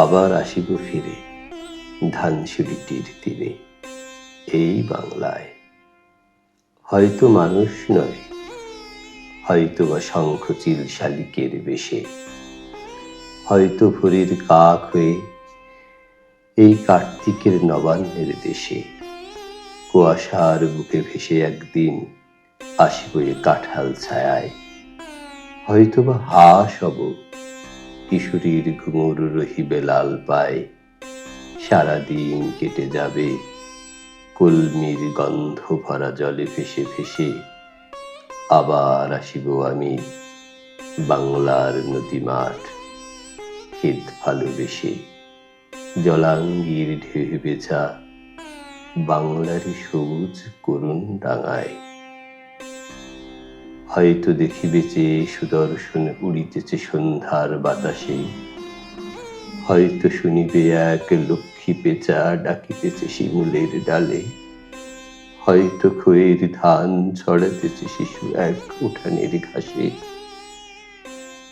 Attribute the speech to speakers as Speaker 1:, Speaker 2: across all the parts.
Speaker 1: আবার আসিব ফিরে ধানসিঁড়িটির তীরে, এই বাংলায়। হয়তো মানুষ নয়, হয়তো বা শঙ্খচিল শালিকের বেশে, হয়তো ভোরের কাক হয়ে এই কার্তিকের নবান্নের দেশে কুয়াশার বুকে ভেসে একদিন আসিব এ কাঁঠাল ছায়ায়। হয়তো বা হাঁস হব, কিশোরীর ঘুঙুর রহিবে লাল পায়, সারাদিন কেটে যাবে কলমির গন্ধ ভরা জলে ভেসে ভেসে। আবার আসিব আমি বাংলার নদী মাঠ, ক্ষেত ভালোবেসে, জলাঙ্গির ঢেউ ভেজা বাংলারই সবুজ করুণ ডাঙায়। হয়তো দেখিবে যে সুদর্শন উড়িতেছে সন্ধ্যার বাতাসে, হয়তো শুনিবে এক লক্ষ্মী পেঁচা ডাকিতেছে শিমুলের ডালে, হয়তো খয়ের ধান ছড়াতেছে শিশু এক উঠানের ঘাসে,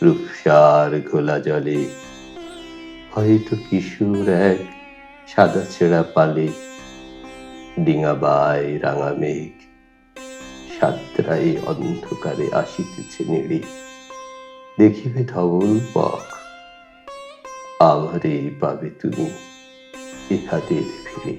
Speaker 1: রূপসার ঘোলা জলে হয়তো কিশোর এক সাদা ছেঁড়া পালে, ডিঙাবায় রাঙা মেঘ সাতরাই অন্ধকারে আসিতেছে নেড়ে, দেখিবে ধবল পথ, আমারে পাবে তুমি ইহাদের ফিরে।